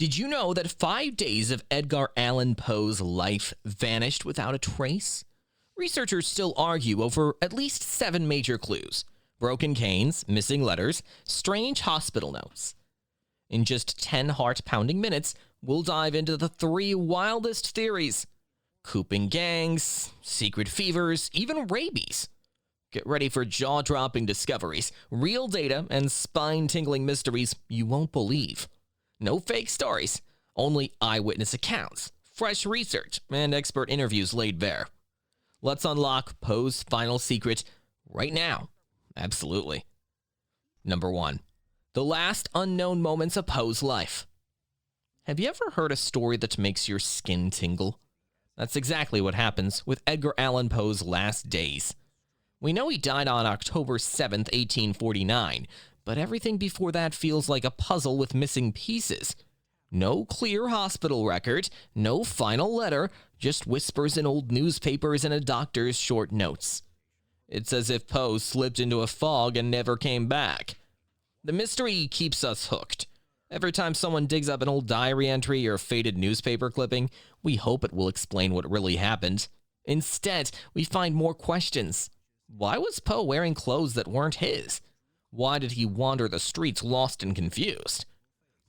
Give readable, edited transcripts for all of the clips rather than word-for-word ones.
Did you know that 5 days of Edgar Allan Poe's life vanished without a trace? Researchers still argue over at least 7 major clues: broken canes, missing letters, strange hospital notes. In just 10 heart-pounding minutes, we'll dive into the 3 wildest theories: cooping gangs, secret fevers, even rabies. Get ready for jaw-dropping discoveries, real data, and spine-tingling mysteries you won't believe. No fake stories, only eyewitness accounts, fresh research, and expert interviews laid bare. Let's unlock Poe's final secret right now. Absolutely. Number 1. The last unknown moments of Poe's life. Have you ever heard a story that makes your skin tingle? That's exactly what happens with Edgar Allan Poe's last days. We know he died on October 7th, 1849, but everything before that feels like a puzzle with missing pieces. No clear hospital record, no final letter, just whispers in old newspapers and a doctor's short notes. It's as if Poe slipped into a fog and never came back. The mystery keeps us hooked. Every time someone digs up an old diary entry or faded newspaper clipping, we hope it will explain what really happened. Instead, we find more questions. Why was Poe wearing clothes that weren't his? Why did he wander the streets lost and confused?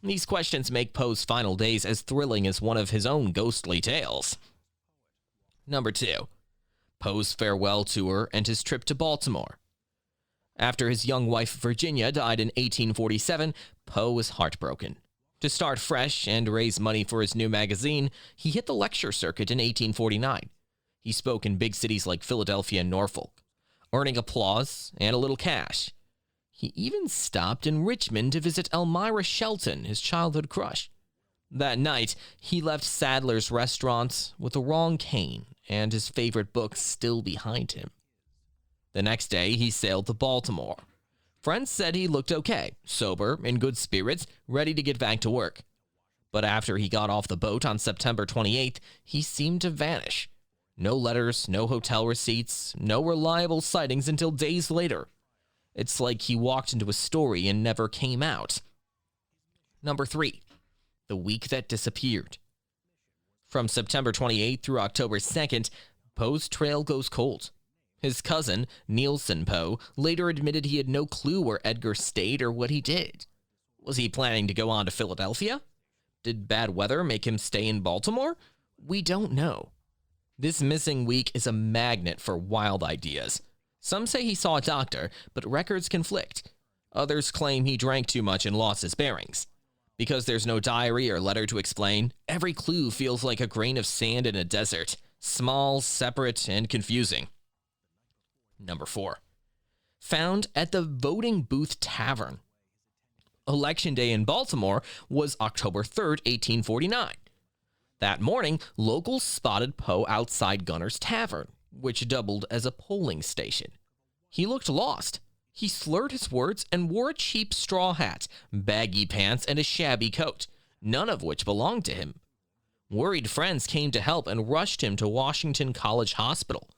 These questions make Poe's final days as thrilling as one of his own ghostly tales. Number 2. Poe's farewell tour and his trip to Baltimore. After his young wife Virginia died in 1847, Poe was heartbroken. To start fresh and raise money for his new magazine, he hit the lecture circuit in 1849. He spoke in big cities like Philadelphia and Norfolk, earning applause and a little cash. He even stopped in Richmond to visit Elmira Shelton, his childhood crush. That night, he left Sadler's restaurant with the wrong cane and his favorite book still behind him. The next day, he sailed to Baltimore. Friends said he looked okay, sober, in good spirits, ready to get back to work. But after he got off the boat on September 28th, he seemed to vanish. No letters, no hotel receipts, no reliable sightings until days later. It's like he walked into a story and never came out. Number 3. The week that disappeared. From September 28th through October 2nd, Poe's trail goes cold. His cousin, Nielsen Poe, later admitted he had no clue where Edgar stayed or what he did. Was he planning to go on to Philadelphia? Did bad weather make him stay in Baltimore? We don't know. This missing week is a magnet for wild ideas. Some say he saw a doctor, but records conflict. Others claim he drank too much and lost his bearings. Because there's no diary or letter to explain, every clue feels like a grain of sand in a desert. Small, separate, and confusing. Number 4. Found at the Voting Booth Tavern. Election Day in Baltimore was October 3rd, 1849. That morning, locals spotted Poe outside Gunner's Tavern, which doubled as a polling station. He looked lost. He slurred his words and wore a cheap straw hat, baggy pants, and a shabby coat, none of which belonged to him. Worried friends came to help and rushed him to Washington College Hospital.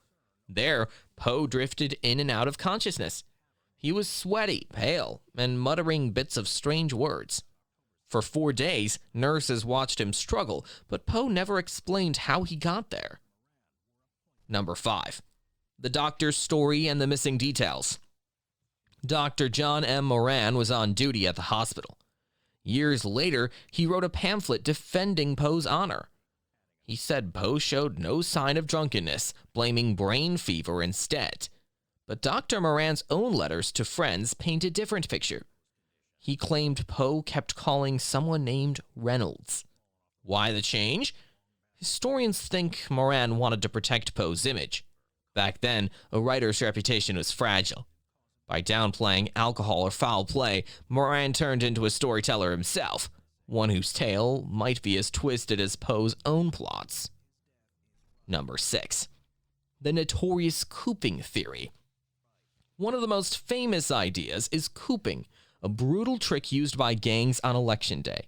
There, Poe drifted in and out of consciousness. He was sweaty, pale, and muttering bits of strange words. For 4 days, nurses watched him struggle, but Poe never explained how he got there. Number 5. The doctor's story and the missing details. Dr. John M. Moran was on duty at the hospital. Years later, he wrote a pamphlet defending Poe's honor. He said Poe showed no sign of drunkenness, blaming brain fever instead. But Dr. Moran's own letters to friends paint a different picture. He claimed Poe kept calling someone named Reynolds. Why the change? Historians think Moran wanted to protect Poe's image. Back then, a writer's reputation was fragile. By downplaying alcohol or foul play, Moran turned into a storyteller himself, one whose tale might be as twisted as Poe's own plots. Number 6. The notorious cooping theory. One of the most famous ideas is cooping, a brutal trick used by gangs on Election Day.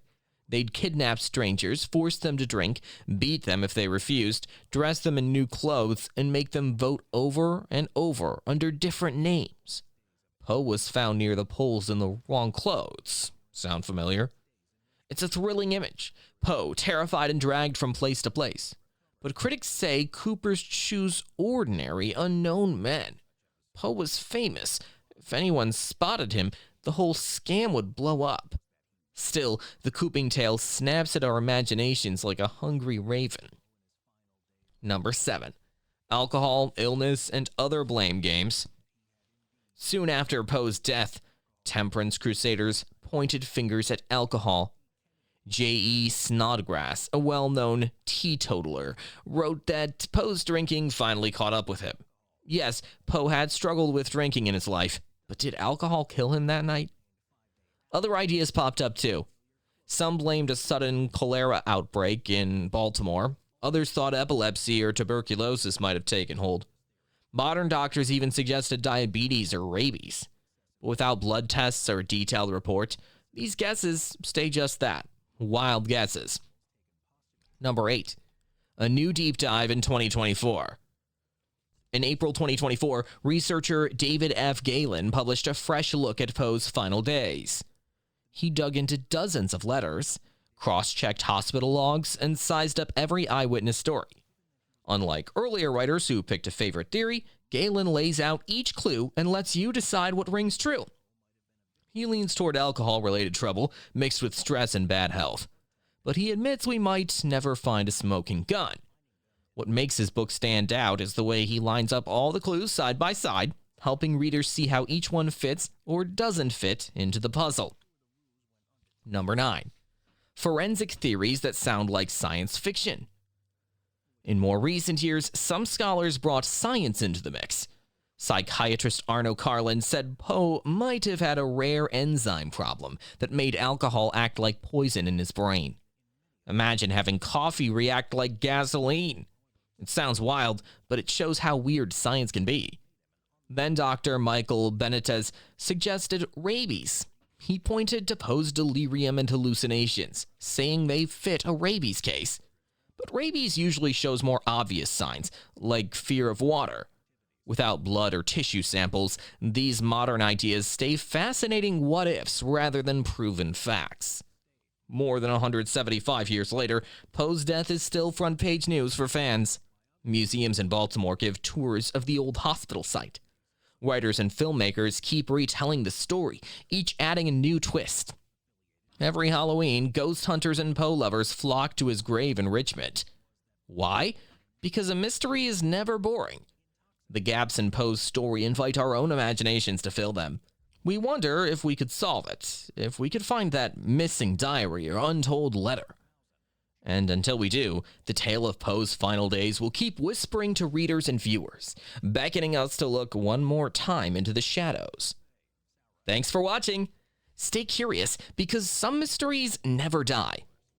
They'd kidnap strangers, force them to drink, beat them if they refused, dress them in new clothes, and make them vote over and over under different names. Poe was found near the polls in the wrong clothes. Sound familiar? It's a thrilling image. Poe, terrified and dragged from place to place. But critics say Coopers choose ordinary, unknown men. Poe was famous. If anyone spotted him, the whole scam would blow up. Still, the Cooping tale snaps at our imaginations like a hungry raven. Number 7. Alcohol, illness, and other blame games. Soon after Poe's death, temperance crusaders pointed fingers at alcohol. J.E. Snodgrass, a well-known teetotaler, wrote that Poe's drinking finally caught up with him. Yes, Poe had struggled with drinking in his life, but did alcohol kill him that night? Other ideas popped up too. Some blamed a sudden cholera outbreak in Baltimore. Others thought epilepsy or tuberculosis might have taken hold. Modern doctors even suggested diabetes or rabies. But without blood tests or a detailed report, these guesses stay just that. Wild guesses. Number 8. A new deep dive in 2024. In April 2024, researcher David F. Galen published a fresh look at Poe's final days. He dug into dozens of letters, cross-checked hospital logs, and sized up every eyewitness story. Unlike earlier writers who picked a favorite theory, Galen lays out each clue and lets you decide what rings true. He leans toward alcohol-related trouble mixed with stress and bad health, but he admits we might never find a smoking gun. What makes his book stand out is the way he lines up all the clues side by side, helping readers see how each one fits or doesn't fit into the puzzle. Number 9. Forensic theories that sound like science fiction. In more recent years, some scholars brought science into the mix. Psychiatrist Arno Carlin said Poe might have had a rare enzyme problem that made alcohol act like poison in his brain. Imagine having coffee react like gasoline. It sounds wild, but it shows how weird science can be. Then Dr. Michael Benitez suggested rabies. He pointed to Poe's delirium and hallucinations, saying they fit a rabies case. But rabies usually shows more obvious signs, like fear of water. Without blood or tissue samples, these modern ideas stay fascinating what-ifs rather than proven facts. More than 175 years later, Poe's death is still front-page news for fans. Museums in Baltimore give tours of the old hospital site. Writers and filmmakers keep retelling the story, each adding a new twist. Every Halloween, ghost hunters and Poe lovers flock to his grave in Richmond. Why? Because a mystery is never boring. The gaps in Poe's story invite our own imaginations to fill them. We wonder if we could solve it, if we could find that missing diary or untold letter. And until we do, the tale of Poe's final days will keep whispering to readers and viewers, beckoning us to look one more time into the shadows. Thanks for watching. Stay curious, because some mysteries never die.